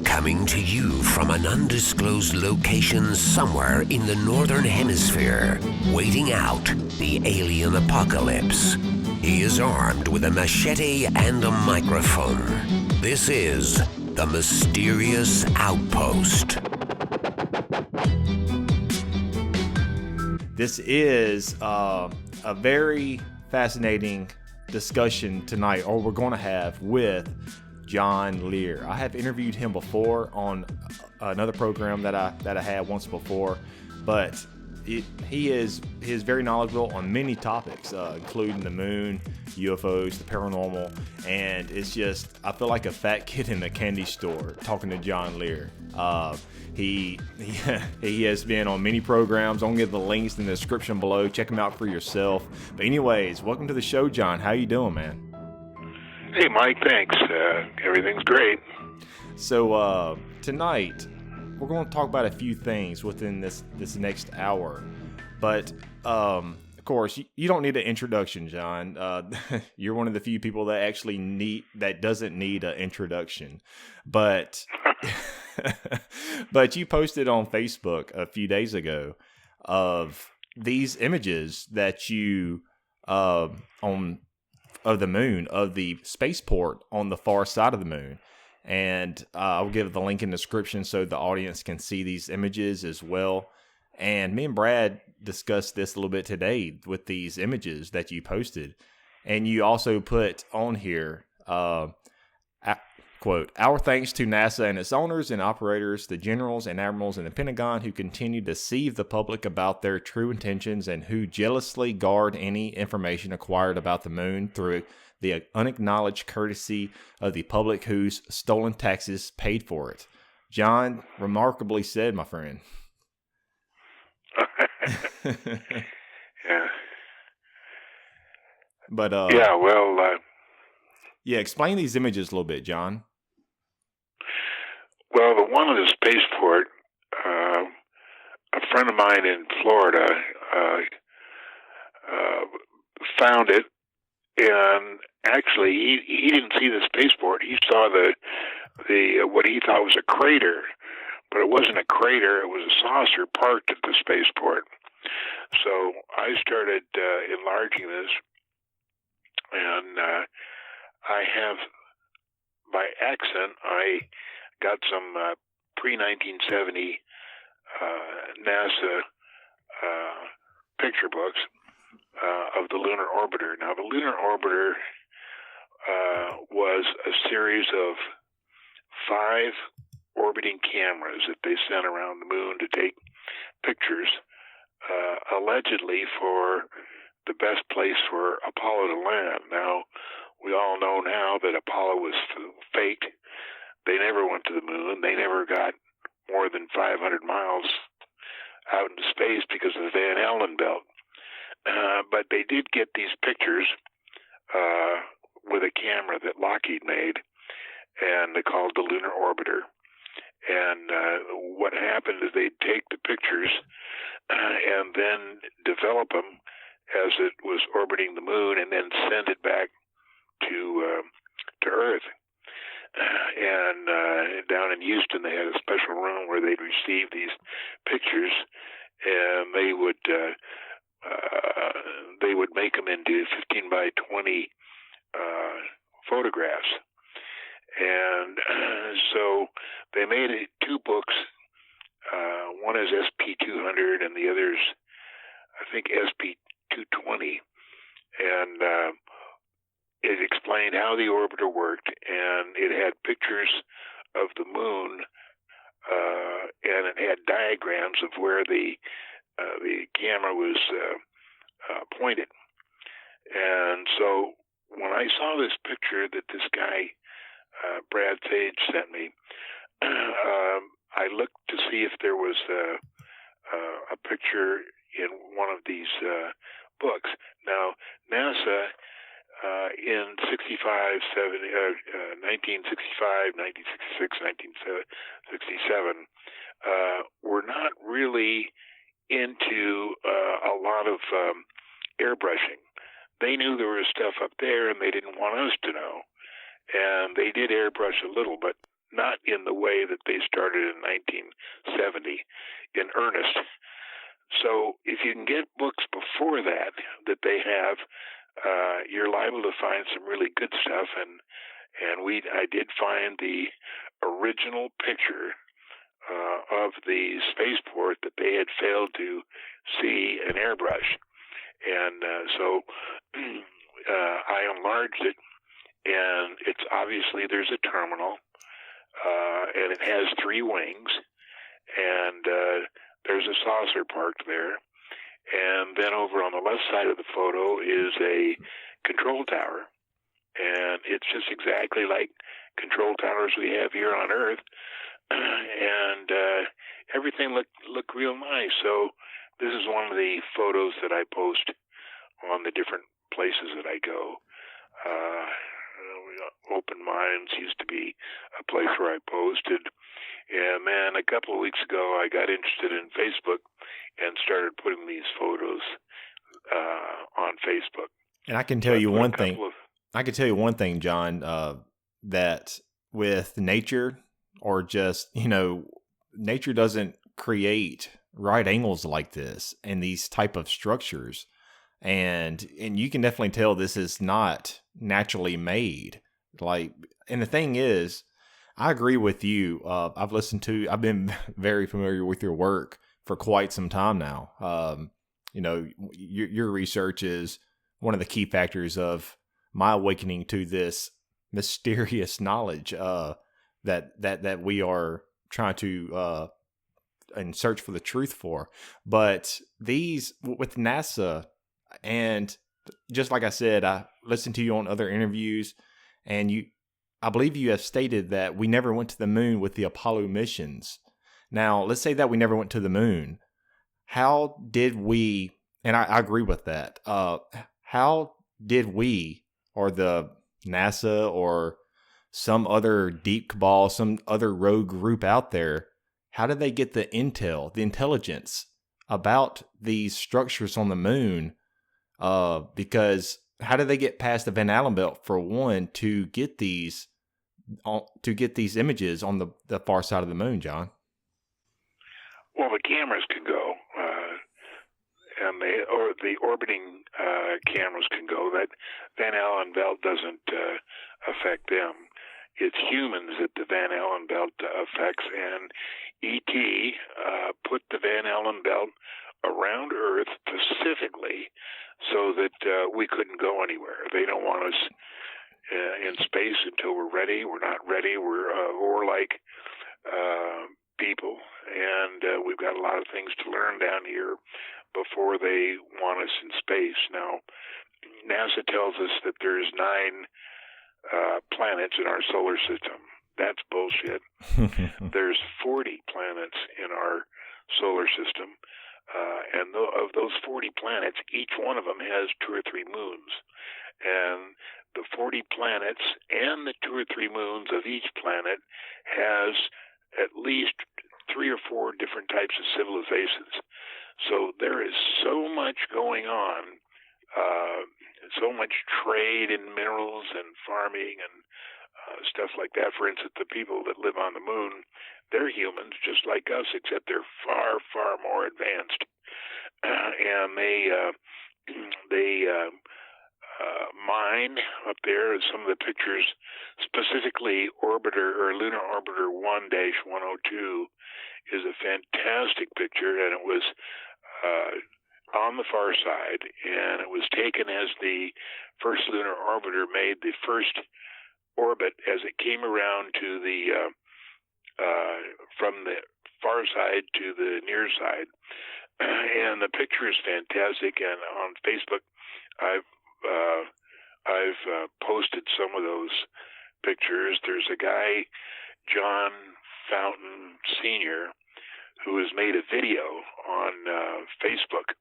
Coming to you from an undisclosed location somewhere in the northern hemisphere, waiting out the alien apocalypse. He is armed with a machete and a microphone. This is the Mysterious Outpost. This is a very fascinating discussion tonight, or we're going to have with John Lear. I have interviewed him before on another program that I had once before, but he is very knowledgeable on many topics, including the moon, UFOs, the paranormal, and it's just, I feel like a fat kid in a candy store talking to John Lear. He has been on many programs. I'll give the links in the description below. Check him out for yourself. But anyways, welcome to the show, John. How you doing, man? Hey, Mike. Thanks. Everything's great. So tonight, we're going to talk about a few things within this next hour. But of course, you don't need an introduction, John. You're one of the few people that doesn't need an introduction. But but you posted on Facebook a few days ago of these images that you of the moon, of the spaceport on the far side of the moon. And I'll give the link in the description so the audience can see these images as well. And me and Brad discussed this a little bit today with these images that you posted. And you also put on here, quote, "Our thanks to NASA and its owners and operators, the generals and admirals in the Pentagon who continue to deceive the public about their true intentions and who jealously guard any information acquired about the moon through the unacknowledged courtesy of the public whose stolen taxes paid for it." John, remarkably said, my friend. Yeah. But yeah, explain these images a little bit, John. Well, the one of the spaceport, a friend of mine in Florida found it, and actually he didn't see the spaceport. He saw the what he thought was a crater, but it wasn't a crater. It was a saucer parked at the spaceport. So I started enlarging this, and I have, by accident, I got some pre-1970 NASA picture books of the lunar orbiter. Now, the lunar orbiter was a series of 5 orbiting cameras that they sent around the moon to take pictures, allegedly for the best place for Apollo to land. Now, we all know now that Apollo was fake. They never went to the moon. They never got more than 500 miles out into space because of the Van Allen belt. But they did get these pictures with a camera that Lockheed made, and they called the lunar orbiter. And what happened is they'd take the pictures and then develop them as it was orbiting the moon, and then send it back to Earth. And down in Houston, they had a special room where they'd receive these pictures, and they would make them into 15 by 20 photographs. And so they made 2 books. One is SP200, and the other's, I think, SP220. And it explained how the orbiter worked, and it had pictures of the moon, and it had diagrams of where the camera was pointed. And so when I saw this picture that this guy, Brad Sage, sent me, I looked to see if there was a picture in one of these books. Now, NASA in 1965, 1966, 1967, were not really into a lot of airbrushing. They knew there was stuff up there, and they didn't want us to know. And they did airbrush a little, but not in the way that they started in 1970 in earnest. So if you can get books before that they have, you're liable to find some really good stuff. And I did find the original picture of the spaceport that they had failed to see an airbrush. And so I enlarged it, and it's obviously there's a terminal, and it has 3 wings, and there's a saucer parked there. And then over on the left side of the photo is a control tower, and it's just exactly like control towers we have here on Earth, and everything looked real nice. So this is one of the photos that I post on the different places that I go. Open Minds used to be a place where I posted. And then a couple of weeks ago, I got interested in Facebook and started putting these photos on Facebook. And I can tell you one thing. I can tell you one thing, John, that with nature, or just, nature doesn't create right angles like this and these type of structures. And you can definitely tell this is not naturally made. And the thing is, I agree with you. I've been very familiar with your work for quite some time now. Your research is one of the key factors of my awakening to this mysterious knowledge that we are trying to and search for the truth for. But these with NASA, and just like I said, I listened to you on other interviews, and I believe you have stated that we never went to the moon with the Apollo missions. Now, let's say that we never went to the moon. How did we, and I agree with that, how did we, or the NASA, or some other deep cabal, some other rogue group out there, how did they get the intel, the intelligence about these structures on the moon? Because how did they get past the Van Allen belt, for one, to get these images on the far side of the moon, John? Well, the cameras can go, and the orbiting cameras can go. That Van Allen belt doesn't affect them. It's humans that the Van Allen belt affects, and E.T. Put the Van Allen belt around Earth specifically so that we couldn't go anywhere. They don't want us in space until we're ready. We're not ready. We're like people, and we've got a lot of things to learn down here before they want us in space. Now, NASA tells us that there's 9 planets in our solar system. That's bullshit. There's 40 planets in our solar system. And of those 40 planets, each one of them has 2 or 3 moons. And the 40 planets and the 2 or 3 moons of each planet has at least 3 or 4 different types of civilizations. So there is so much going on, so much trade in minerals and farming and stuff like that. For instance, the people that live on the moon, they're humans just like us, except they're far, far more advanced. And they mine up there. Some of the pictures, specifically Lunar Orbiter 1-102, is a fantastic picture, and it was on the far side, and it was taken as the first lunar orbiter made the first orbit as it came around to the from the far side to the near side. And the picture is fantastic, and on Facebook I've posted some of those pictures. There's a guy, John Fountain Sr., who has made a video on Facebook,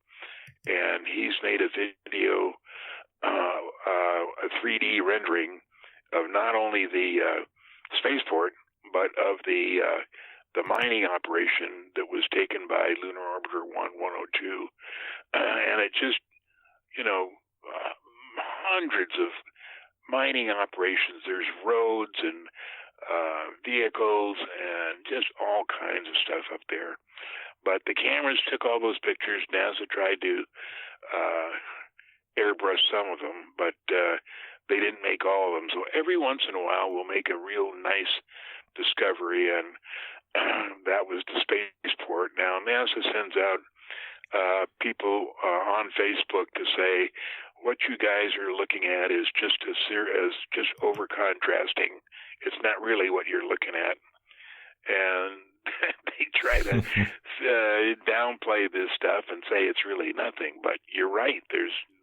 and he's made a video, a 3D rendering of not only the spaceport, but of the mining operation that was taken by Lunar Orbiter 1-102, and it just, hundreds of mining operations. There's roads and particles and just all kinds of stuff up there. But the cameras took all those pictures. NASA tried to airbrush some of them, but they didn't make all of them. So every once in a while, we'll make a real nice discovery, and that was the spaceport. Now, NASA sends out people on Facebook to say, what you guys are looking at is just just over contrasting. It's not really what you're looking at, and they try to downplay this stuff and say it's really nothing. But you're right.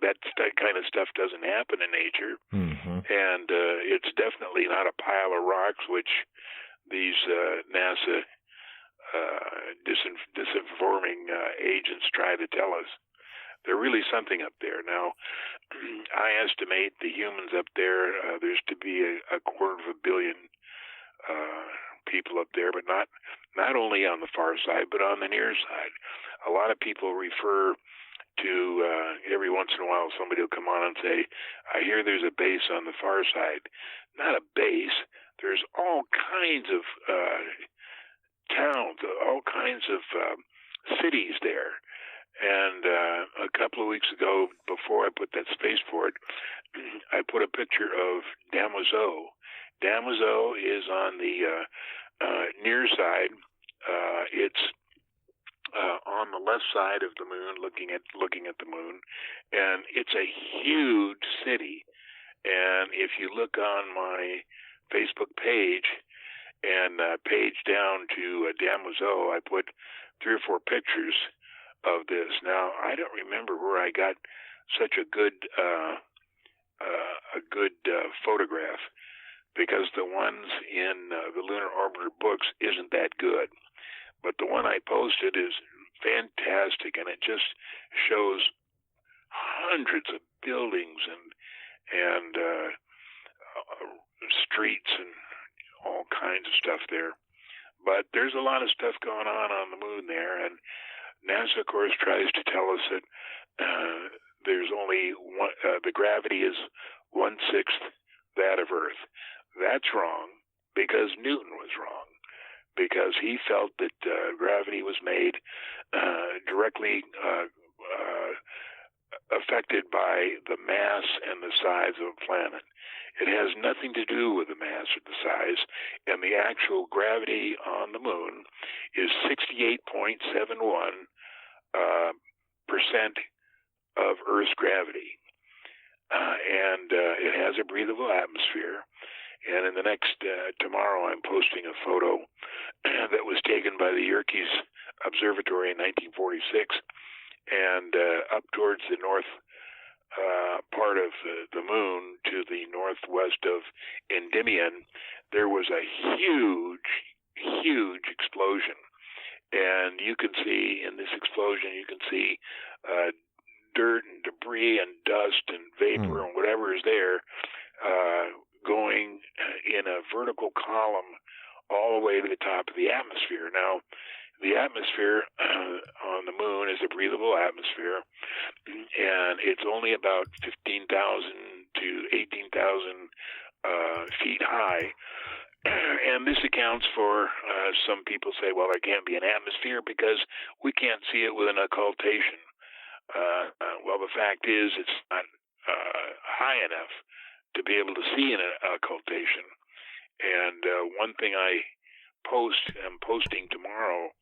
That kind of stuff doesn't happen in nature, and it's definitely not a pile of rocks, which these NASA disinforming agents try to tell us. There's really something up there. Now, I estimate the humans up there, there's to be a 250 million people up there, but not only on the far side, but on the near side. A lot of people refer to, every once in a while, somebody will come on and say, I hear there's a base on the far side. Not a base. There's all kinds of towns, all kinds of cities there. And a couple of weeks ago, before I put that spaceport, I put a picture of Damoiseau. Damoiseau is on the near side. It's on the left side of the moon, looking at the moon, and it's a huge city. And if you look on my Facebook page and page down to Damoiseau, I put 3 or 4 pictures of this. Now, I don't remember where I got such a good photograph, because the ones in the Lunar Orbiter books isn't that good. But the one I posted is fantastic, and it just shows hundreds of buildings and streets and all kinds of stuff there. But there's a lot of stuff going on the moon there, and NASA, of course, tries to tell us that there's only one, the gravity is 1/6 that of Earth. That's wrong, because Newton was wrong, because he felt that gravity was made directly affected by the mass and the size of a planet. It has nothing to do with the mass or the size, and the actual gravity on the moon is 68.71% of Earth's gravity. And it has a breathable atmosphere. And in the next, tomorrow, I'm posting a photo that was taken by the Yerkes Observatory in 1946. And up towards the north part of the moon, to the northwest of Endymion, there was a huge explosion. And you can see in this explosion, you can see dirt and debris and dust and vapor and whatever is there going in a vertical column all the way to the top of the atmosphere. Now, the atmosphere on the moon is a breathable atmosphere, and it's only about 15,000 to 18,000 feet high. And this accounts for, some people say, well, there can't be an atmosphere because we can't see it with an occultation. Well, the fact is it's not high enough to be able to see an occultation. And one thing I'm posting tomorrow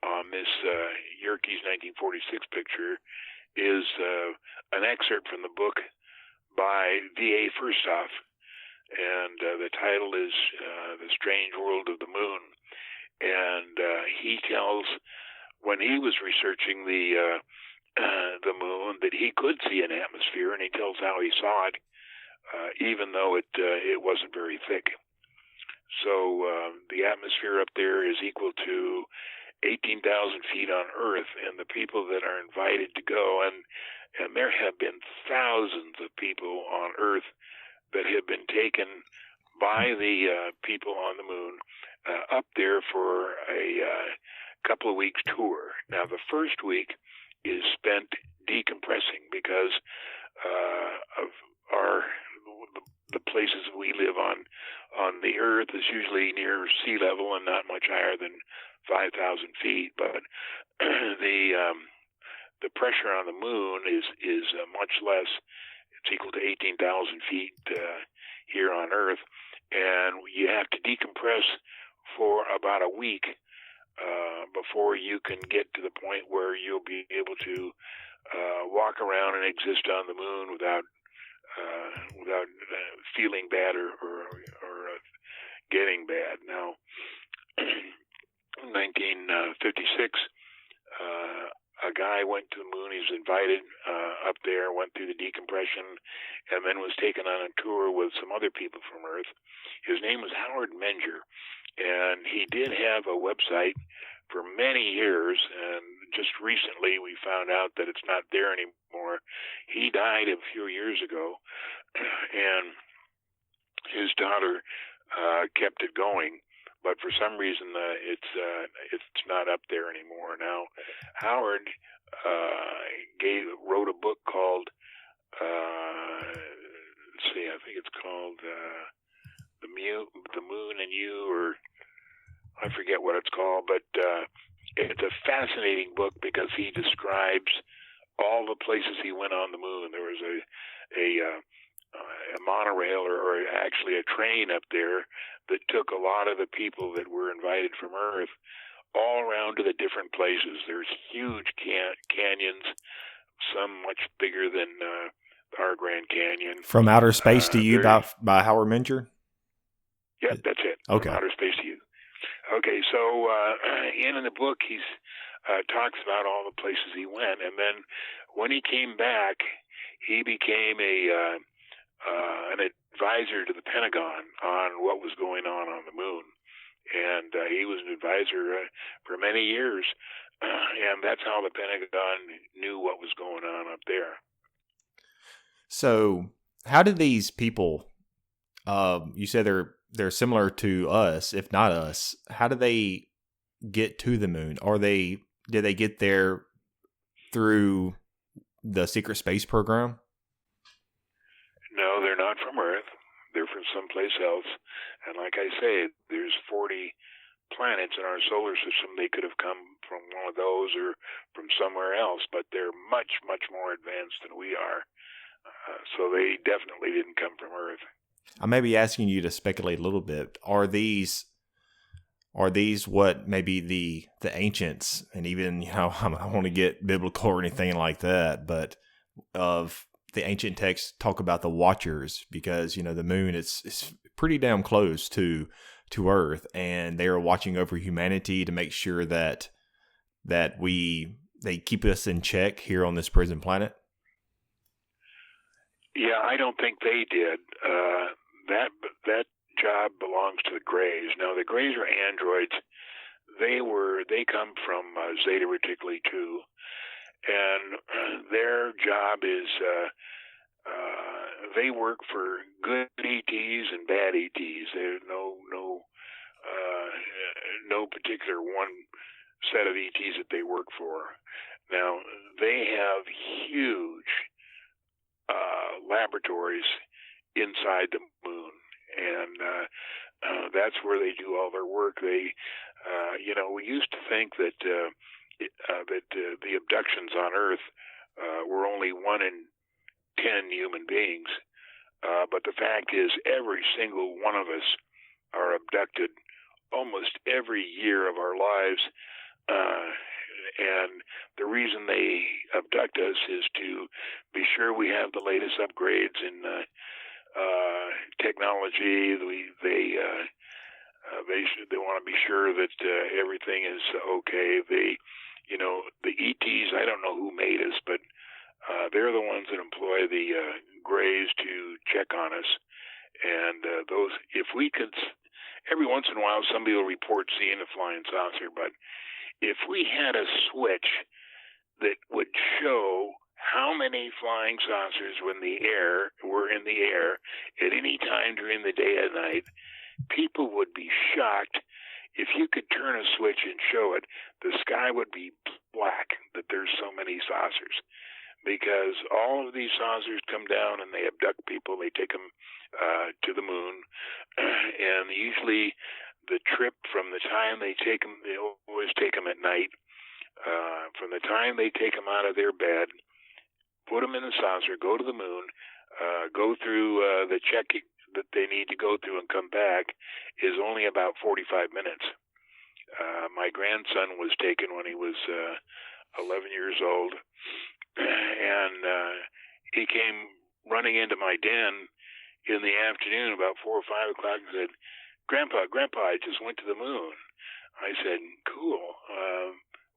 on this Yerkes 1946 picture is an excerpt from the book by V.A. Firstoff, and the title is The Strange World of the Moon. And he tells, when he was researching the moon, that he could see an atmosphere, and he tells how he saw it, even though it wasn't very thick. So the atmosphere up there is equal to 18,000 feet on Earth, and the people that are invited to go, and there have been thousands of people on Earth that have been taken by the people on the moon up there for a couple of weeks tour. Now, the first week is spent decompressing because of the places we live on the Earth is usually near sea level and not much higher than 5,000 feet. But the pressure on the moon is much less. It's equal to 18,000 feet here on Earth, and you have to decompress for about a week before you can get to the point where you'll be able to walk around and exist on the moon without feeling bad or getting bad. Now, in 1956, a guy went to the moon. He was invited up there, went through the decompression, and then was taken on a tour with some other people from Earth. His name was Howard Menger, and he did have a website for many years, and just recently we found out that it's not there anymore. He died a few years ago, and his daughter kept it going, but for some reason it's not up there anymore. Now, Howard wrote a book called let's see, I think it's called The Moon and You, or I forget what it's called, but it's a fascinating book because he describes all the places he went on the moon. There was a monorail or actually a train up there that took a lot of the people that were invited from Earth all around to the different places. There's huge canyons, some much bigger than our Grand Canyon. From Outer Space to You by Howard Menger? Yeah, that's it. Okay. From Outer Space to You. Okay, so in the book, he talks about all the places he went, and then when he came back, he became an advisor to the Pentagon on what was going on the moon, and he was an advisor for many years, and that's how the Pentagon knew what was going on up there. So, how did these people? You said they're similar to us, if not us. How did they get to the moon? Did they get there through the secret space program? No, they're not from Earth. They're from someplace else. And like I say, there's 40 planets in our solar system. They could have come from one of those or from somewhere else, but they're much, much more advanced than we are. So they definitely didn't come from Earth. I may be asking you to speculate a little bit. Are these what maybe the ancients, and even, I don't want to get biblical or anything like that, but of the ancient texts talk about the Watchers, because the moon it's pretty damn close to Earth, and they are watching over humanity to make sure that they keep us in check here on this prison planet. Yeah, I don't think they did. That job belongs to the Greys. Now, the Greys are androids. They come from Zeta Reticuli 2, and their job is they work for good ETs and bad ETs. There's no particular one set of ETs that they work for. Now, they have huge laboratories inside the moon, and that's where they do all their work. They, we used to think that the abductions on Earth were only 1 in 10 human beings, but the fact is, every single one of us are abducted almost every year of our lives. And the reason they abduct us is to be sure we have the latest upgrades in technology. They want to be sure that everything is okay. The ETs, I don't know who made us, but they're the ones that employ the Greys to check on us. And if we could, every once in a while, somebody will report seeing a flying saucer, but if we had a switch that would show how many flying saucers were in the air at any time during the day and night, people would be shocked. If you could turn a switch and show it, the sky would be black that there's so many saucers. because all of these saucers come down and they abduct people. They take them to the moon, and usually the trip from the time they take them, they always take them at night. From the time they take them out of their bed, put them in the saucer, go to the moon, go through the check that they need to go through and come back, is only about 45 minutes. My grandson was taken when he was 11 years old, and he came running into my den in the afternoon about 4 or 5 o'clock and said, Grandpa, I just went to the moon. I said, cool.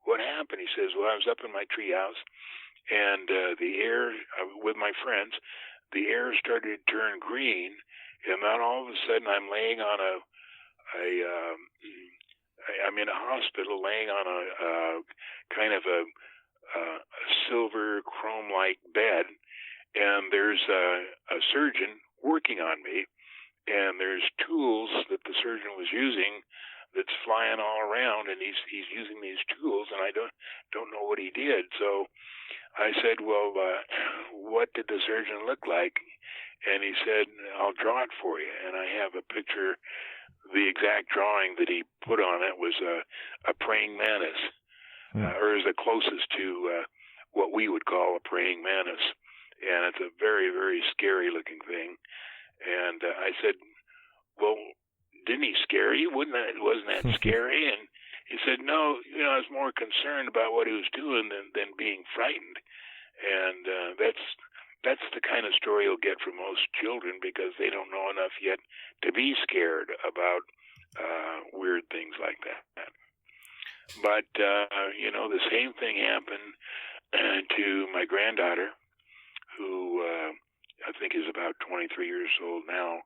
What happened? He says, well, I was up in my treehouse, and the air, with my friends, the air started to turn green, and then all of a sudden I'm laying on I'm in a hospital laying on a kind of a silver chrome-like bed, and there's a surgeon working on me, and there's tools that the surgeon was using that's flying all around, and he's using these tools, and I don't know what he did. So I said, well, what did the surgeon look like? And he said, I'll draw it for you. And I have a picture. The exact drawing that he put on it was a praying mantis, or is the closest to what we would call a praying mantis. And it's a very, very scary looking thing. And I said, well, didn't he scare you? Wasn't that scary? And he said, no, I was more concerned about what he was doing than being frightened. And that's the kind of story you'll get from most children, because they don't know enough yet to be scared about weird things like that. But, the same thing happened to my granddaughter, who I think is about 23 years old now.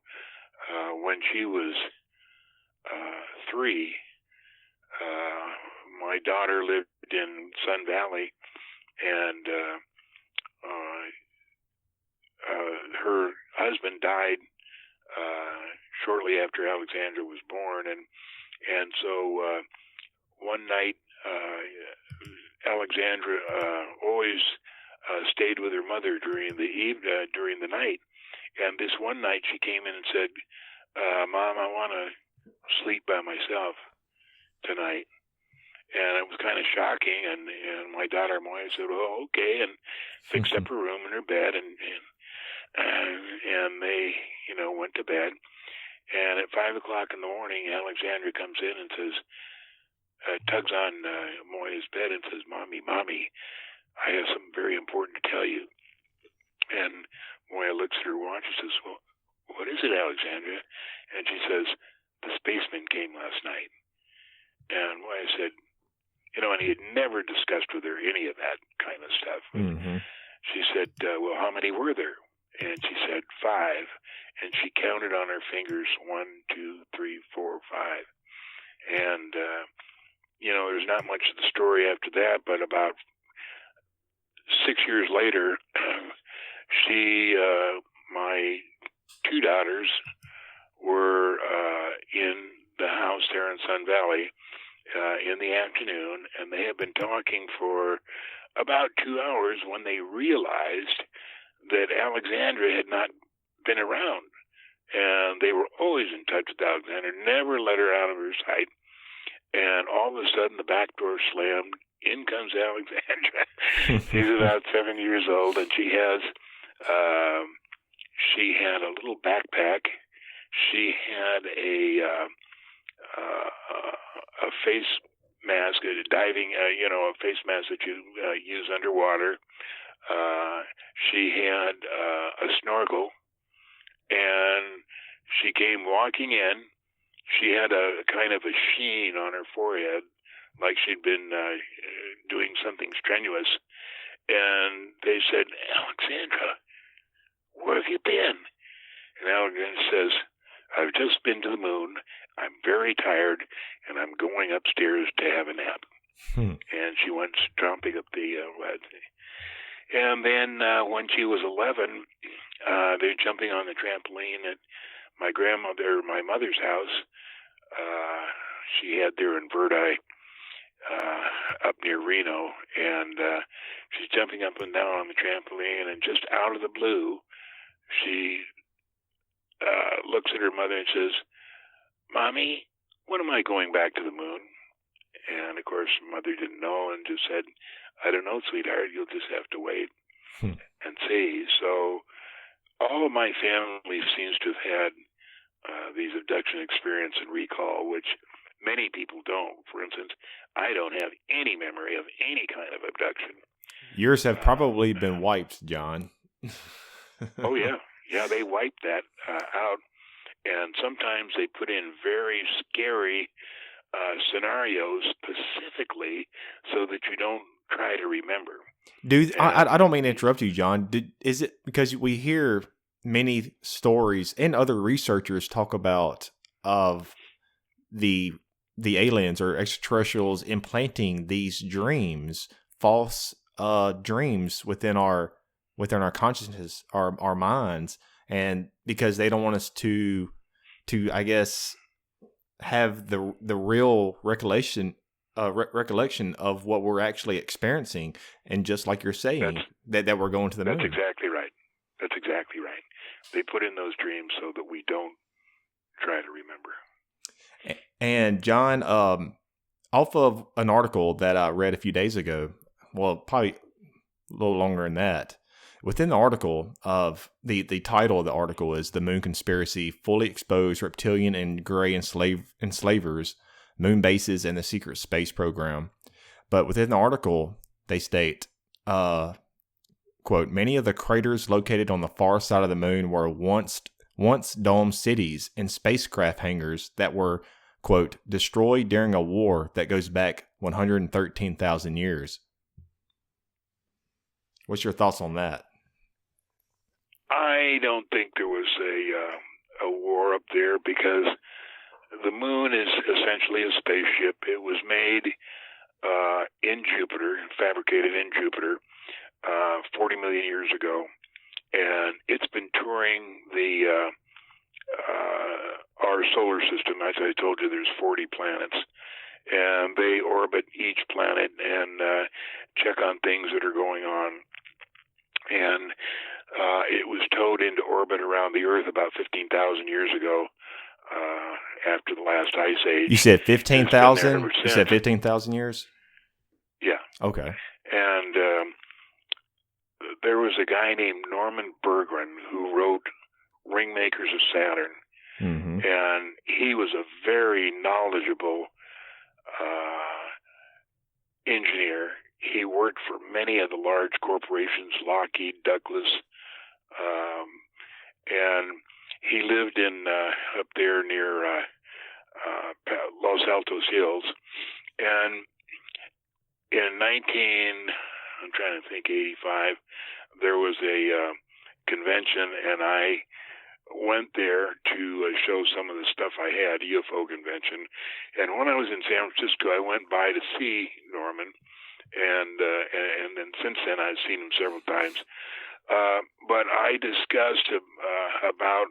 When she was 3, my daughter lived in Sun Valley, and her husband died shortly after Alexandra was born, and so one night Alexandra always stayed with her mother during the night, and this one night she came in and said, Mom, I want to sleep by myself tonight. And it was kind of shocking, and my daughter Moya said, "Oh, okay," and fixed up her room and her bed, and they, went to bed. And at 5 o'clock in the morning, Alexandra comes in and says, tugs on Moya's bed and says, "Mommy, I have something very important to tell you." And Moya looks at her watch and says, "Well, what is it, Alexandra?" And she says, "The spaceman came last night." And Moya said, and he had never discussed with her any of that kind of stuff. Mm-hmm. She said, well, how many were there? And she said 5. And she counted on her fingers 1, 2, 3, 4, 5. And, there's not much of the story after that, but about 6 years later, my 2 daughters were in the house there in Sun Valley in the afternoon, and they had been talking for about 2 hours when they realized that Alexandra had not been around. And they were always in touch with Alexandra, never let her out of her sight. And all of a sudden, the back door slammed. In comes Alexandra. She's about 7 years old, and she had a little backpack. She had a face mask, a diving, a face mask that you use underwater. She had a snorkel, and she came walking in. She had a kind of a sheen on her forehead, like she'd been doing something strenuous. And they said, "Alexandra, where have you been?" And Alexandra says, "I've just been to the moon. I'm very tired, and I'm going upstairs to have a nap." And she went stomping up the ladder. And then when she was 11, they're jumping on the trampoline at my mother's house. She had there in Verdi up near Reno, and she's jumping up and down on the trampoline, and just out of the blue, she looks at her mother and says, "Mommy, when am I going back to the moon?" And of course, mother didn't know and just said, "I don't know, sweetheart. You'll just have to wait and see." So all of my family seems to have had these abduction experience and recall, which many people don't. For instance, I don't have any memory of any kind of abduction. Yours have probably been wiped, John. Oh, yeah. Yeah, they wipe that out. And sometimes they put in very scary scenarios specifically so that you don't try to remember. I don't mean to interrupt you, John. Is it because we hear many stories and other researchers talk about of the aliens or extraterrestrials implanting these dreams, false dreams within our consciousness, our minds, and because they don't want us to I guess have the real recollection of what we're actually experiencing, and just like you're saying, that we're going to the moon. That's exactly right. That's exactly right. They put in those dreams so that we don't try to remember. And John, off of an article that I read a few days ago, well, probably a little longer than that, within the article of the title of the article is "The Moon Conspiracy: Fully Exposed Reptilian and Gray Enslavers, Moon Bases, and the Secret Space Program." But within the article, they state, quote, "Many of the craters located on the far side of the moon were once domed cities and spacecraft hangars that were, quote, destroyed during a war that goes back 113,000 years. What's your thoughts on that? I don't think there was a war up there, because the moon is essentially a spaceship. It was made in Jupiter, fabricated in Jupiter, 40 million years ago, and it's been touring the our solar system. As I told you, there's 40 planets, and they orbit each planet and check on things that are going on. And it was towed into orbit around the Earth about 15,000 years ago, after the last ice age. You said 15,000? You said 15,000 years? Yeah. Okay. And there was a guy named Norman Berggren who wrote Ringmakers of Saturn. Mm-hmm. And he was a very knowledgeable engineer. He worked for many of the large corporations, Lockheed, Douglas, and he lived in up there near Los Altos Hills. And in 85, there was a convention, and I went there to show some of the stuff I had, UFO convention. And when I was in San Francisco, I went by to see Norman, and then since then I've seen him several times. But I discussed about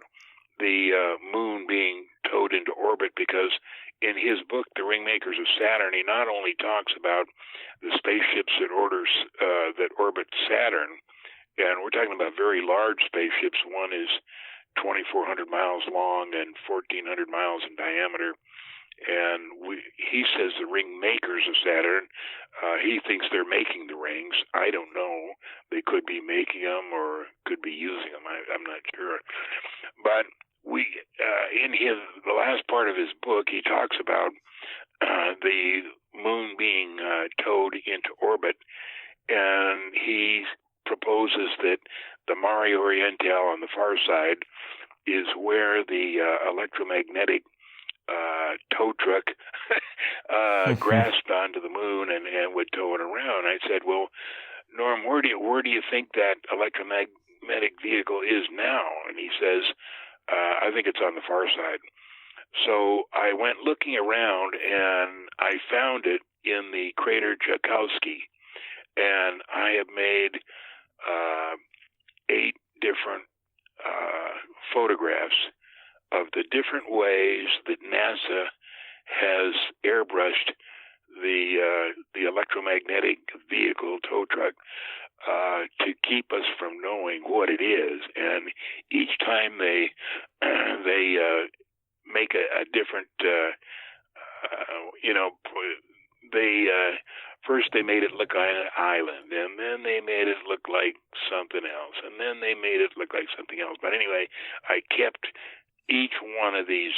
the moon being towed into orbit, because in his book, The Ringmakers of Saturn, he not only talks about the spaceships that orbit Saturn, and we're talking about very large spaceships. One is 2,400 miles long and 1,400 miles in diameter. And he says the ring makers of Saturn, he thinks they're making the rings. I don't know. They could be making them or could be using them. I'm not sure. But in the last part of his book, he talks about the moon being towed into orbit, and he proposes that the Mare Orientale on the far side is where the electromagnetic tow truck grasped onto the moon and would tow it around. I said, well, Norm, where do you think that electromagnetic vehicle is now? And he says, I think it's on the far side. So I went looking around, and I found it in the crater Joukowsky, and I have made 8 different photographs of the different ways that NASA has airbrushed the electromagnetic vehicle tow truck to keep us from knowing what it is. And each time they make a different, they first they made it look like an island, and then they made it look like something else, and then they made it look like something else. But anyway, I kept each one of these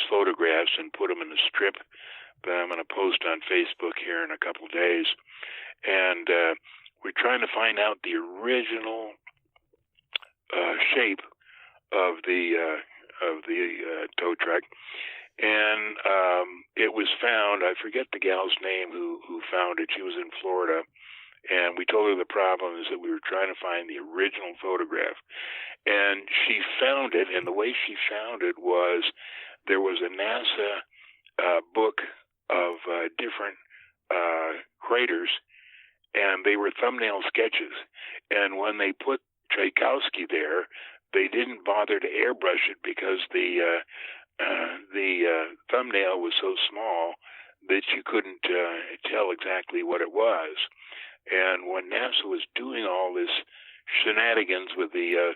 photographs and put them in a strip that I'm going to post on Facebook here in a couple of days. And we're trying to find out the original shape of the tow truck. And it was found, I forget the gal's name who found it. She was in Florida. And we told her the problem is that we were trying to find the original photograph. And she found it, and the way she found it was there was a NASA book of different craters, and they were thumbnail sketches. And when they put Tchaikovsky there, they didn't bother to airbrush it because the thumbnail was so small that you couldn't tell exactly what it was. And when NASA was doing all this shenanigans with the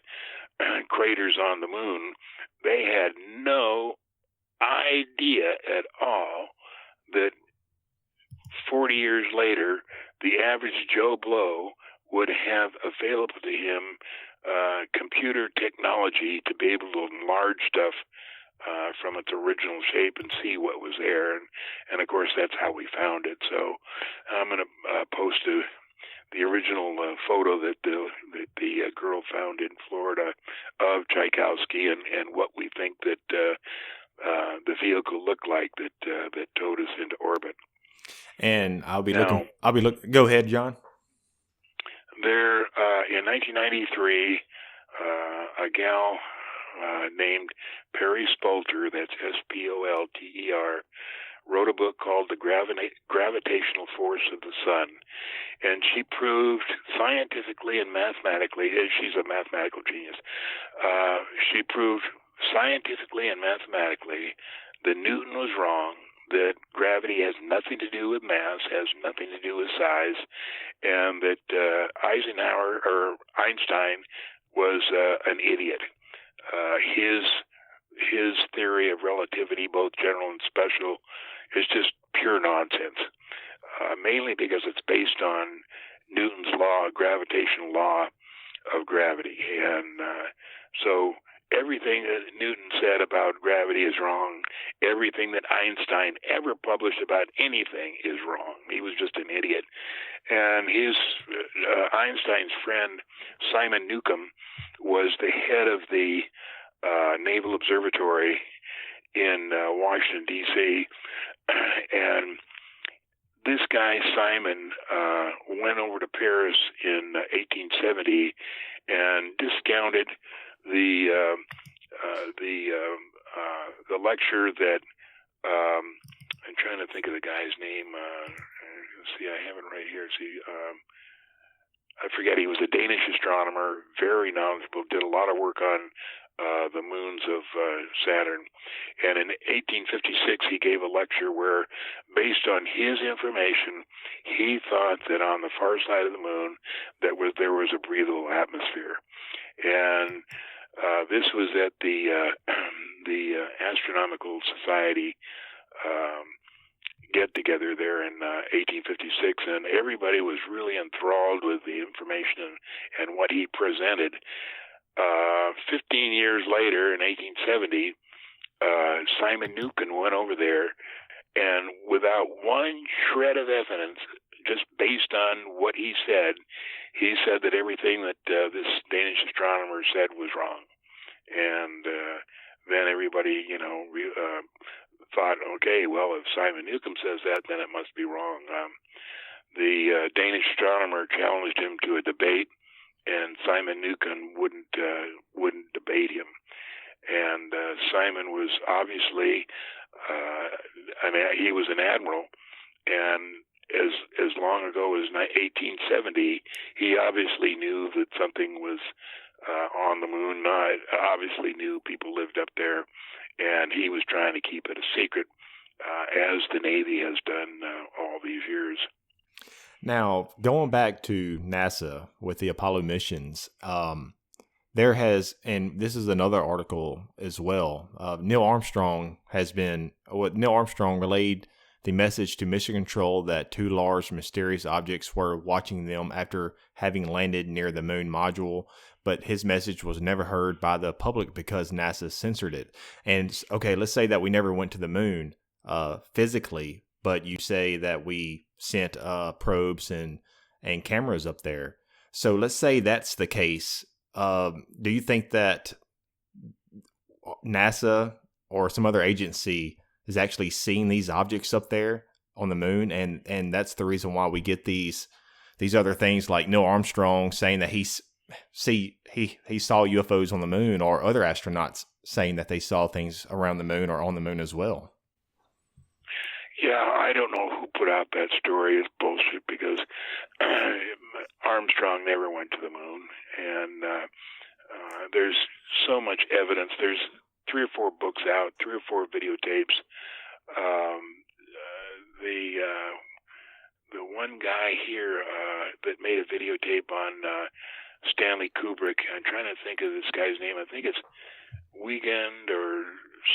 craters on the moon, they had no idea at all that 40 years later, the average Joe Blow would have available to him computer technology to be able to enlarge stuff from its original shape and see what was there. And of course, that's how we found it. So I'm going to post the original photo that the girl found in Florida of Tchaikovsky and what we think that the vehicle looked like that towed us into orbit. And I'll be looking. Go ahead, John. There, in 1993, a gal named Perry Spolter, that's Spolter, wrote a book called The Gravitational Force of the Sun. And she proved scientifically and mathematically, she's a mathematical genius, she proved scientifically and mathematically that Newton was wrong, that gravity has nothing to do with mass, has nothing to do with size, and that Einstein was an idiot. His theory of relativity, both general and special, is just pure nonsense, mainly because it's based on Newton's gravitational law of gravity. And so everything that Newton said about gravity is wrong. Everything that Einstein ever published about anything is wrong. He was just an idiot. And Einstein's friend, Simon Newcomb, was the head of the Naval Observatory in Washington, D.C., and this guy, Simon, went over to Paris in 1870 and discounted the lecture that I'm trying to think of the guy's name. See, I have it right here. I forget. He was a Danish astronomer, very knowledgeable, did a lot of work on the moons of Saturn. And in 1856, he gave a lecture where, based on his information, he thought that on the far side of the moon there was a breathable atmosphere. And this was at the Astronomical Society get-together there in 1856, and everybody was really enthralled with the information and what he presented. 15 years later, in 1870, Simon Newcomb went over there, and without one shred of evidence, just based on what he said that everything that this Danish astronomer said was wrong. And then everybody, thought, okay, well, if Simon Newcomb says that, then it must be wrong. The Danish astronomer challenged him to a debate, and Simon Newcomb wouldn't debate him. And Simon was obviously, he was an admiral, and as long ago as 1870, he obviously knew that something was on the moon. Obviously knew people lived up there, and he was trying to keep it a secret as the Navy has done all these years. Now, going back to NASA with the Apollo missions, there has, and this is another article as well. Neil Armstrong relayed the message to Mission Control that two large mysterious objects were watching them after having landed near the moon module, but his message was never heard by the public because NASA censored it. And okay, let's say that we never went to the moon physically, but you say that we sent probes and cameras up there. So let's say that's the case. Do you think that NASA or some other agency is actually seeing these objects up there on the moon, and that's the reason why we get these other things like Neil Armstrong saying that he saw UFOs on the moon, or other astronauts saying that they saw things around the moon or on the moon as well? Yeah, I don't know who put out that story. It's bullshit because Armstrong never went to the moon, and there's so much evidence. There's 3 or 4 books out, 3 or 4 videotapes. The one guy here that made a videotape on Stanley Kubrick, I'm trying to think of this guy's name. I think it's Weekend or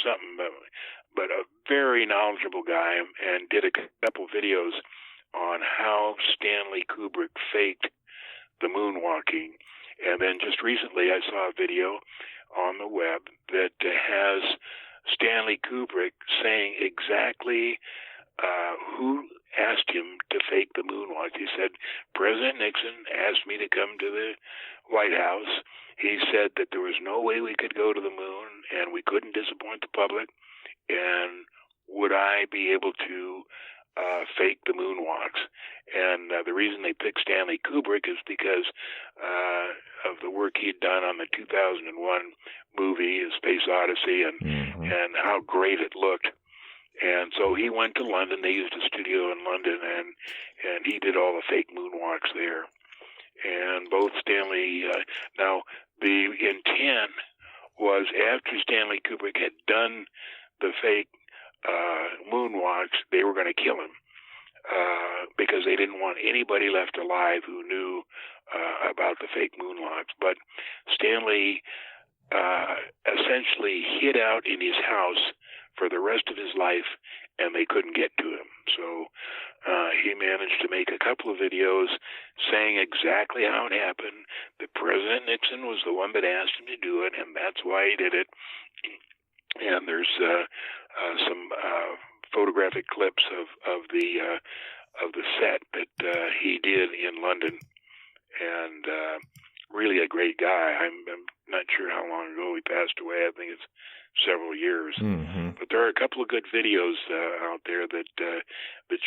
something, but a very knowledgeable guy, and did a couple videos on how Stanley Kubrick faked the moonwalking. And then just recently I saw a video on the web that has Stanley Kubrick saying exactly who asked him to fake the moonwalk. He said, President Nixon asked me to come to the White House. He said that there was no way we could go to the moon and we couldn't disappoint the public. And would I be able to fake the moonwalks? And the reason they picked Stanley Kubrick is because of the work he'd done on the 2001 movie, Space Odyssey, and how great it looked. And so he went to London. They used a studio in London, and he did all the fake moonwalks there. And both Stanley, now the intent was after Stanley Kubrick had done the fake moonwalks, they were going to kill him because they didn't want anybody left alive who knew about the fake moonwalks. But Stanley essentially hid out in his house for the rest of his life, and they couldn't get to him. So he managed to make a couple of videos saying exactly how it happened, that President Nixon was the one that asked him to do it, and that's why he did it. And there's some photographic clips of the set that he did in London, and really a great guy. I'm not sure how long ago he passed away. I think it's several years. But there are a couple of good videos out there that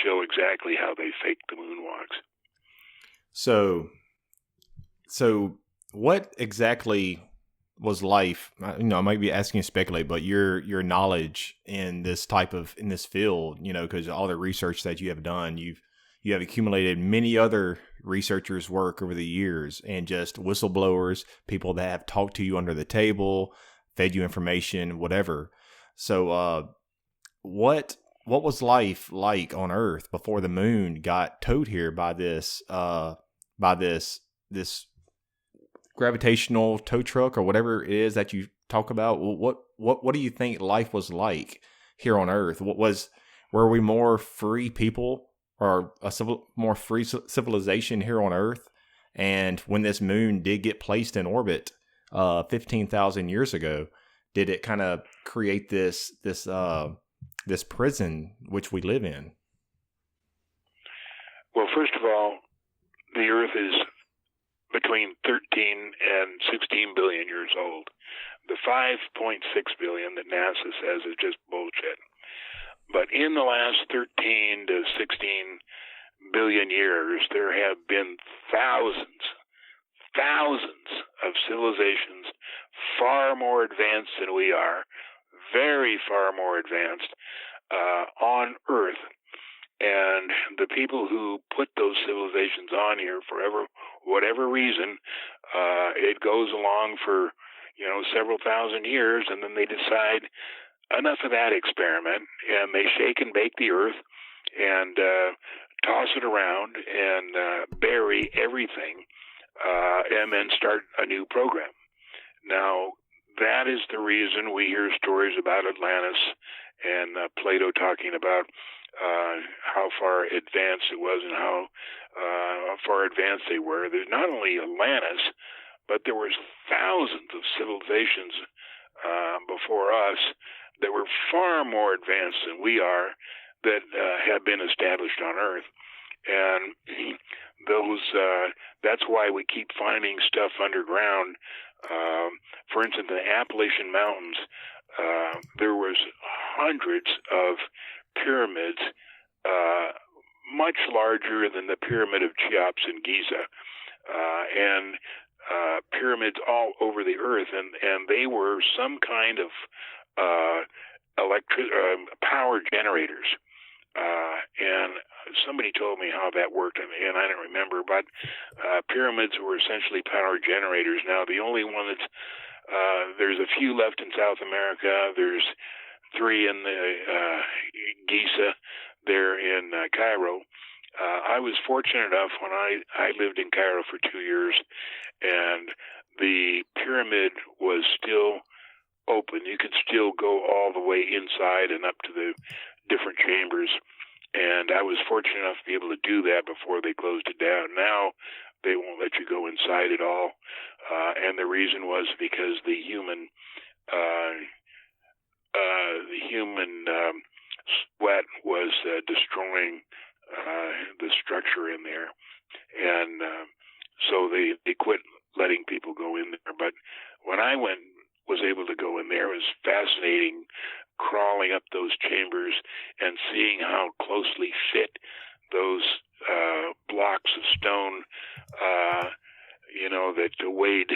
show exactly how they faked the moonwalks. So what exactly was life? I might be asking you to speculate, but your knowledge in this field, because all the research that you have done, you have accumulated many other researchers' work over the years, and just whistleblowers, people that have talked to you under the table, fed you information, whatever. So, what was life on Earth before the moon got towed here by this gravitational tow truck or whatever it is that you talk about? What do you think life was like here on Earth? Were we more free people, or more free civilization here on Earth? And when this moon did get placed in orbit 15,000 years ago, did it kind of create this prison which we live in? Well, first of all, the Earth is between 13 and 16 billion years old. The 5.6 billion that NASA says is just bullshit. But in the last 13 to 16 billion years, there have been thousands of civilizations far more advanced than we are, very far more advanced on Earth. And the people who put those civilizations on here for whatever reason, it goes along for several thousand years, and then they decide enough of that experiment, and they shake and bake the earth and toss it around and bury everything, and then start a new program. Now, that is the reason we hear stories about Atlantis and Plato talking about how far advanced it was and how far advanced they were. There's not only Atlantis, but there was thousands of civilizations before us that were far more advanced than we are that have been established on Earth. And those that's why we keep finding stuff underground. For instance, the Appalachian Mountains, there was hundreds of pyramids, much larger than the Pyramid of Cheops in Giza, and pyramids all over the earth, and they were some kind of power generators. And somebody told me how that worked, and I don't remember, but pyramids were essentially power generators. Now, the only one that's, there's a few left in South America. There's 3 in the Giza there in Cairo. I was fortunate enough when I lived in Cairo for 2 years, and the pyramid was still open. You could still go all the way inside and up to the different chambers, and I was fortunate enough to be able to do that before they closed it down. Now they won't let you go inside at all, and the reason was because the human sweat was destroying the structure in there, and so they quit letting people go in there. But when I was able to go in there, it was fascinating crawling up those chambers and seeing how closely fit those blocks of stone, that weighed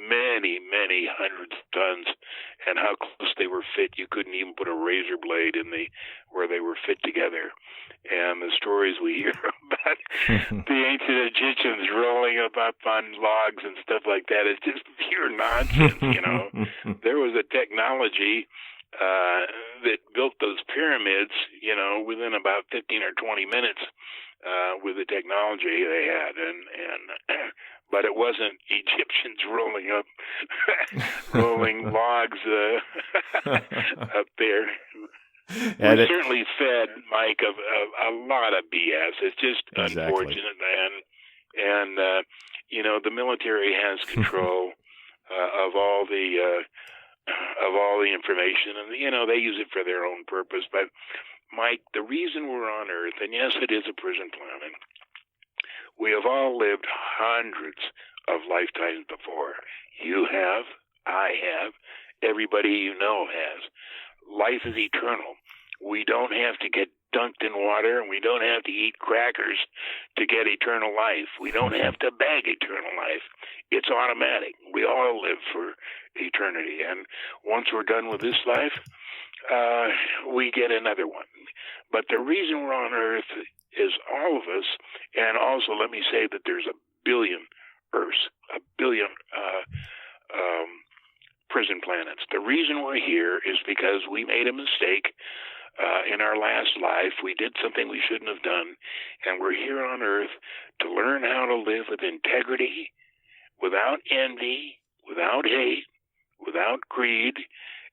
many, many hundreds of tons, and how close they were fit. You couldn't even put a razor blade in where they were fit together. And the stories we hear about the ancient Egyptians rolling up on logs and stuff like that is just pure nonsense. There was a technology that built those pyramids, within about 15 or 20 minutes with the technology they had, and but it wasn't Egyptians rolling logs up there. We certainly fed Mike of a lot of BS. It's just unfortunate, and the military has control of all the information, and they use it for their own purpose. But Mike, the reason we're on Earth, and yes, it is a prison planet, we have all lived hundreds of lifetimes before. You have, I have, everybody you know has. Life is eternal. We don't have to get dunked in water, and we don't have to eat crackers to get eternal life. We don't have to beg eternal life. It's automatic. We all live for eternity. And once we're done with this life, we get another one. But the reason we're on Earth is all of us, and also let me say that there's 1 billion Earths, 1 billion prison planets. The reason we're here is because we made a mistake in our last life. We did something we shouldn't have done, and we're here on Earth to learn how to live with integrity, without envy, without hate, without greed,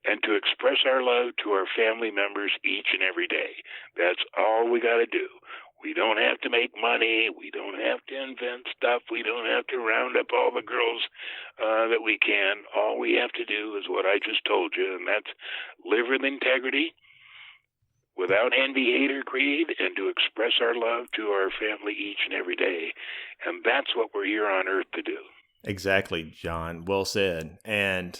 and to express our love to our family members each and every day. That's all we got to do. We don't have to make money. We don't have to invent stuff. We don't have to round up all the girls that we can. All we have to do is what I just told you, and that's live with integrity, without envy, hate, or greed, and to express our love to our family each and every day. And that's what we're here on Earth to do. Exactly, John. Well said. And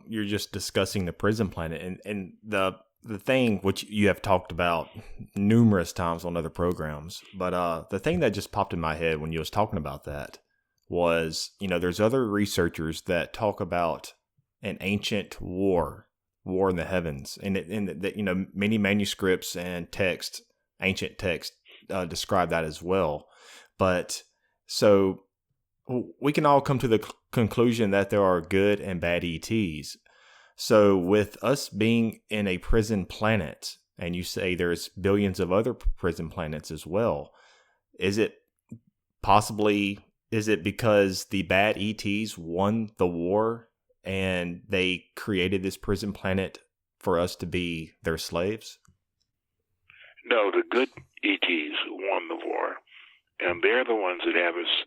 you're just discussing the prison planet, and the thing which you have talked about numerous times on other programs. But the thing that just popped in my head when you was talking about that was, there's other researchers that talk about an ancient war in the heavens, and that many manuscripts and ancient texts describe that as well. But so we can all come to the conclusion that there are good and bad ETs. So with us being in a prison planet, and you say there's billions of other prison planets as well, is it because the bad ETs won the war and they created this prison planet for us to be their slaves? No, the good ETs won the war, and they're the ones that have us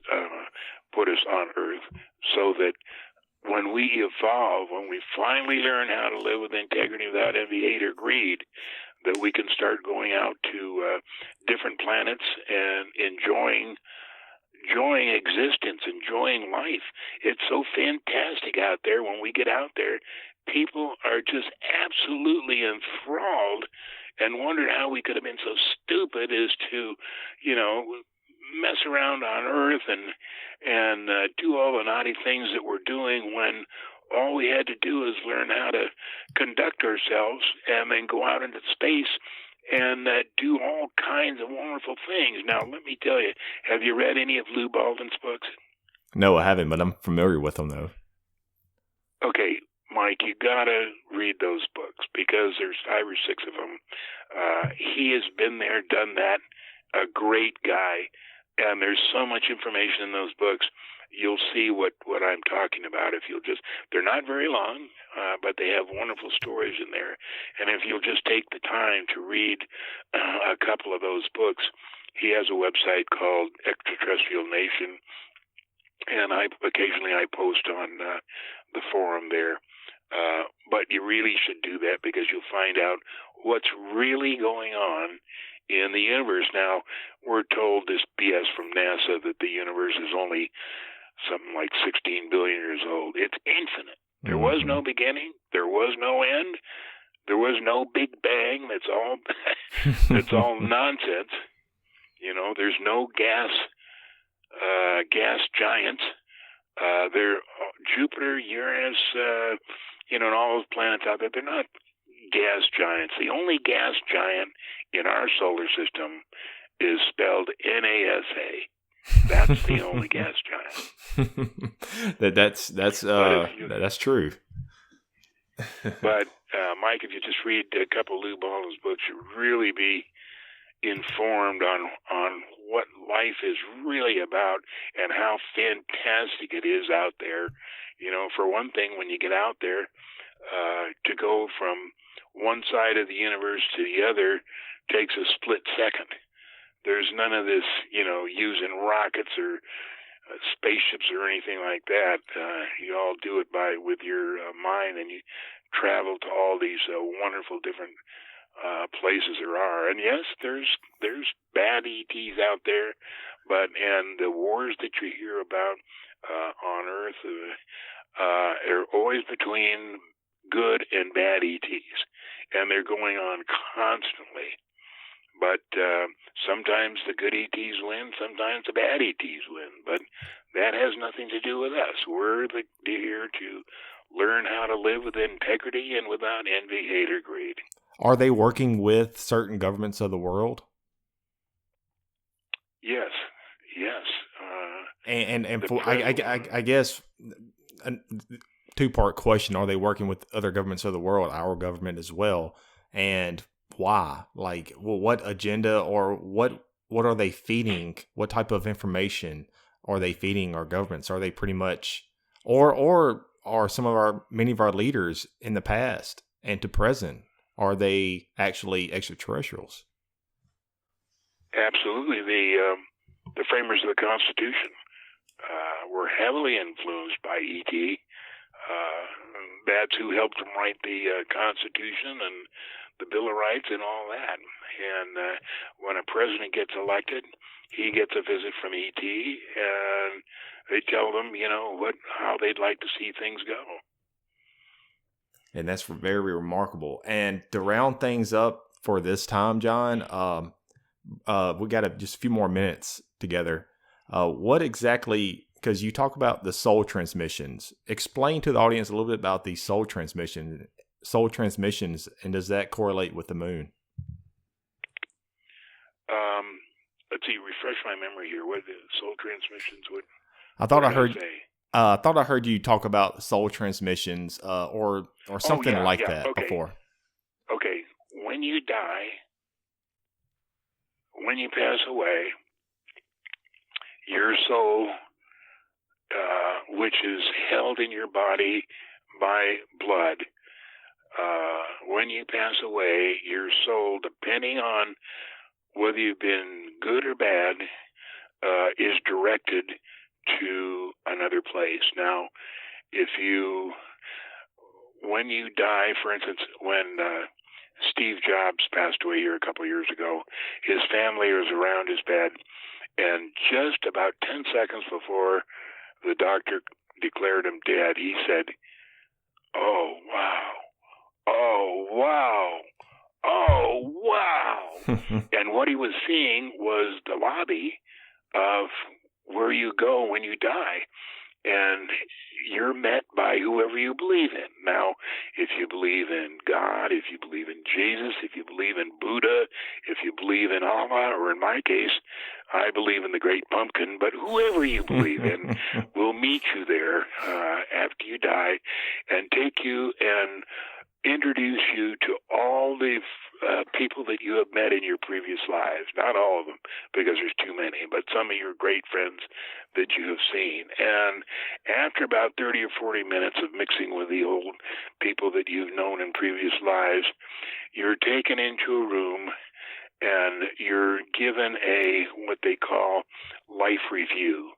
put us on Earth, so that when we evolve, when we finally learn how to live with integrity without envy, hate, or greed, that we can start going out to different planets and enjoying existence, enjoying life. It's so fantastic out there. When we get out there, people are just absolutely enthralled and wondered how we could have been so stupid as to, mess around on Earth and do all the naughty things that we're doing, when all we had to do is learn how to conduct ourselves and then go out into space and do all kinds of wonderful things. Now, let me tell you, have you read any of Lou Baldwin's books? No, I haven't, but I'm familiar with them, though. Okay, Mike, you gotta read those books, because there's 5 or 6 of them. He has been there, done that, a great guy, and there's so much information in those books. You'll see what I'm talking about if you'll just, they're not very long, but they have wonderful stories in there. And if you'll just take the time to read a couple of those books, he has a website called Extraterrestrial Nation, and occasionally I post on the forum there. But you really should do that, because you'll find out what's really going on in the universe. Now, we're told this BS from NASA that the universe is only something like 16 billion years old. It's infinite. There was no beginning. There was no end. There was no Big Bang. That's all nonsense. There's no gas giants. Jupiter, Uranus, and all those planets out there, they're not gas giants. The only gas giant in our solar system is spelled NASA. That's the only gas giant. That's true. But Mike, if you just read a couple of Lou Baldwin's books, you'll really be informed on what life is really about and how fantastic it is out there. For one thing, when you get out there, to go from one side of the universe to the other takes a split second. There's none of this, using rockets or spaceships or anything like that. You all do it with your mind, and you travel to all these wonderful different places there are. And yes, there's bad ETs out there, and the wars that you hear about on Earth are always between good and bad ETs, and they're going on constantly. But sometimes the good ETs win, sometimes the bad ETs win. But that has nothing to do with us. We're here to learn how to live with integrity and without envy, hate, or greed. Are they working with certain governments of the world? Yes. I guess a two-part question: are they working with other governments of the world, our government as well, and why? What agenda or what are they feeding? What type of information are they feeding our governments? Are they pretty much, or are many of our leaders in the past and to present, are they actually extraterrestrials? Absolutely. The framers of the Constitution were heavily influenced by ET. That's who helped them write the Constitution and the Bill of Rights and all that. And when a president gets elected, he gets a visit from ET, and they tell them, how they'd like to see things go. And that's very remarkable. And to round things up for this time, John, we got just a few more minutes together. What exactly, because you talk about the soul transmissions, explain to the audience a little bit about the soul transmissions, and does that correlate with the moon? Let's see, refresh my memory here. What the soul transmissions would? I thought I heard. Say? I thought I heard you talk about soul transmissions, or something like that okay. before. Okay, when you die, when you pass away, your soul, which is held in your body by blood, when you pass away, your soul, depending on whether you've been good or bad, is directed to another place. Now, when you die, for instance, when Steve Jobs passed away here a couple of years ago, his family was around his bed, and just about 10 seconds before the doctor declared him dead, he said, "Oh, wow. Oh, wow. Oh, wow." And what he was seeing was the lobby of where you go when you die. And you're met by whoever you believe in. Now, if you believe in God, if you believe in Jesus, if you believe in Buddha, if you believe in Allah, or in my case, I believe in the Great Pumpkin, but whoever you believe in will meet you there after you die and take you and introduce you to all the people that you have met in your previous lives. Not all of them, because there's too many, but some of your great friends that you have seen. And after about 30 or 40 minutes of mixing with the old people that you've known in previous lives, you're taken into a room and you're given what they call life review.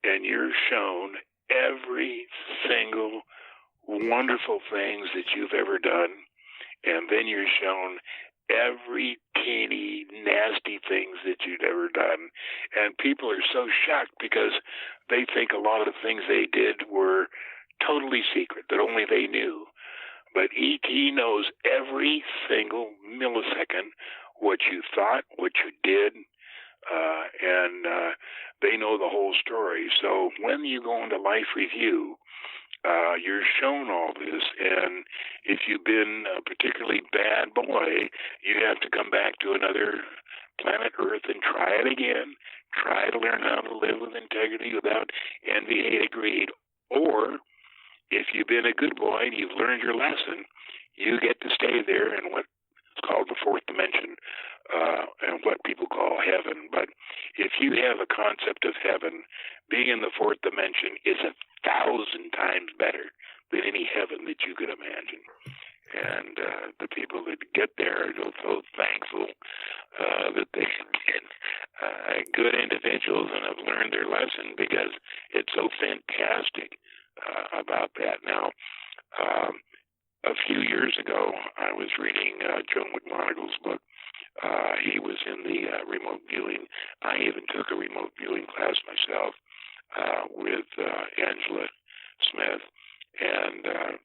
And you're shown every single wonderful things that you've ever done, and then you're shown every teeny nasty things that you've ever done. And people are so shocked because they think a lot of the things they did were totally secret, that only they knew. But E.T. knows every single millisecond what you thought, what you did, and they know the whole story. So when you go into life review, you're shown all this, and if you've been a particularly bad boy, you have to come back to another planet Earth and try it again. Try to learn how to live with integrity without envy, hate, or greed. Or, if you've been a good boy and you've learned your lesson, you get to stay there in what's called the fourth dimension, and what people call heaven. But if you have a concept of heaven, being in the fourth dimension is 1,000 times better than any heaven that you could imagine. And the people that get there are so thankful that they have been good individuals and have learned their lesson, because it's so fantastic about that. Now, a few years ago, I was reading Joe McMonagle's book. He was in the remote viewing. I even took a remote viewing class myself with Angela Smith, and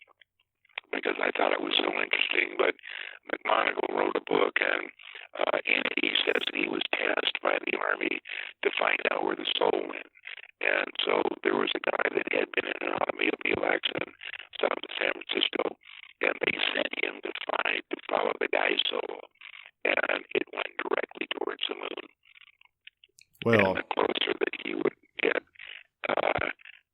because I thought it was so interesting. But McMonagle wrote a book, and in it he says that he was tasked by the Army to find out where the soul went. And so there was a guy that had been in an automobile accident south of San Francisco, and they sent him to follow the guy's soul, and it went directly towards the moon. Well, and the closer that he would get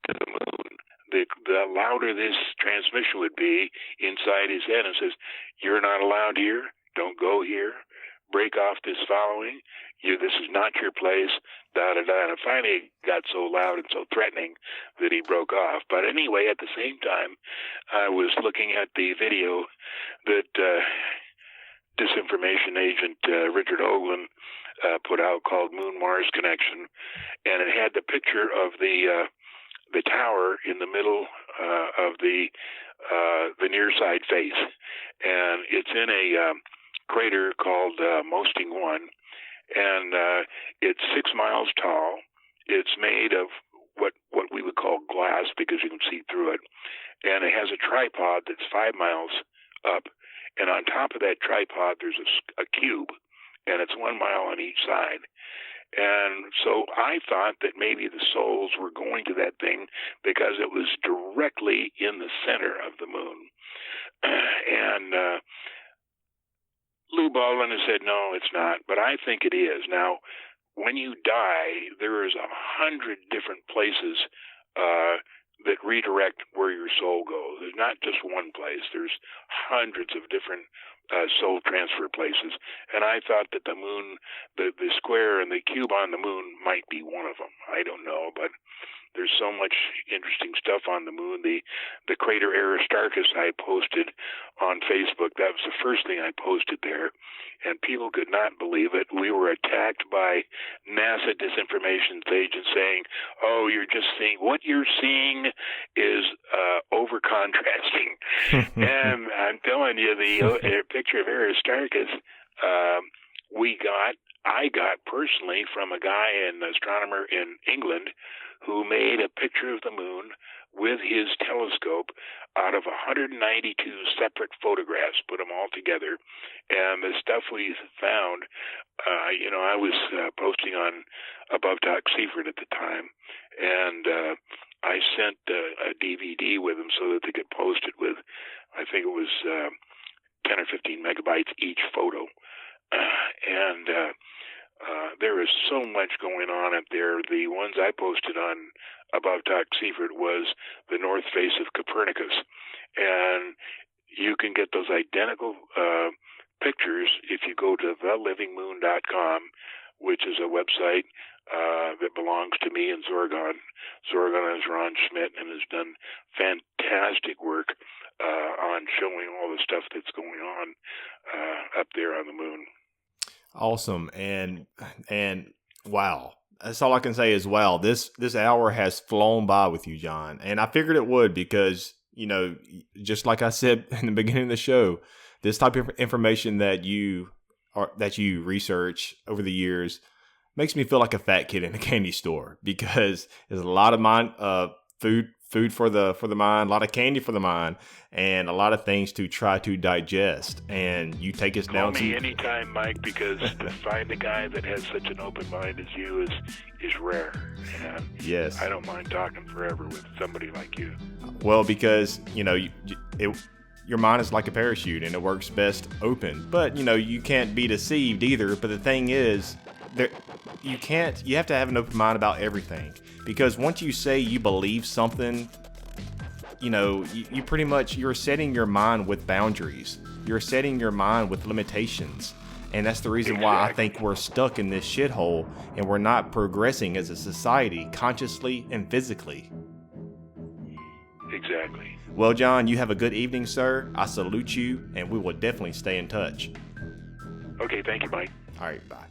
to the moon, the louder this transmission would be inside his head, and says, "You're not allowed here. Don't go here. Break off this following. This is not your place." Da da da. And finally, it got so loud and so threatening that he broke off. But anyway, at the same time, I was looking at the video that disinformation agent Richard Hoagland put out, called Moon-Mars Connection, and it had the picture of the tower in the middle of the near side face, and it's in a crater called Mosting 1, and it's 6 miles tall. It's made of what we would call glass, because you can see through it, and it has a tripod that's 5 miles up, and on top of that tripod there's a cube, and it's 1 mile on each side. And so I thought that maybe the souls were going to that thing because it was directly in the center of the moon. And Lou Baldwin has said, no, it's not, but I think it is. Now, when you die, there is 100 different places that redirect where your soul goes. There's not just one place. There's hundreds of different soul transfer places. And I thought that the moon, the square and the cube on the moon might be one of them. I don't know, but there's so much interesting stuff on the moon. The crater Aristarchus I posted on Facebook. That was the first thing I posted there, and people could not believe it. We were attacked by NASA disinformation agents saying, "Oh, you're just seeing what you're seeing is over contrasting." And I'm telling you, the picture of Aristarchus, I got personally from a guy, an astronomer in England, who made a picture of the moon with his telescope out of 192 separate photographs, put them all together. And the stuff we found, I was posting on Above Talk Seaford at the time, and I sent a DVD with them so that they could post it with, I think it was 10 or 15 megabytes each photo. There is so much going on up there. The ones I posted on Above Talk Seaford was the north face of Copernicus. And you can get those identical pictures if you go to thelivingmoon.com, which is a website that belongs to me and Zorgon. Zorgon is Ron Schmidt and has done fantastic work on showing all the stuff that's going on up there on the moon. Awesome. And wow. That's all I can say is wow. This hour has flown by with you, John. And I figured it would because, just like I said in the beginning of the show, this type of information that you research over the years makes me feel like a fat kid in a candy store because there's a lot of food for the mind, a lot of candy for the mind, and a lot of things to try to digest. And you take us down to... Call me anytime, Mike, because to find a guy that has such an open mind as you is rare. And yes. I don't mind talking forever with somebody like you. Well, because, your mind is like a parachute and it works best open. But, you can't be deceived either. But the thing is, you have to have an open mind about everything. Because once you say you believe something, you pretty much, you're setting your mind with boundaries. You're setting your mind with limitations. And that's the reason why I think we're stuck in this shithole and we're not progressing as a society, consciously and physically. Exactly. Well, John, you have a good evening, sir. I salute you, and we will definitely stay in touch. Okay, thank you, Mike. All right, bye.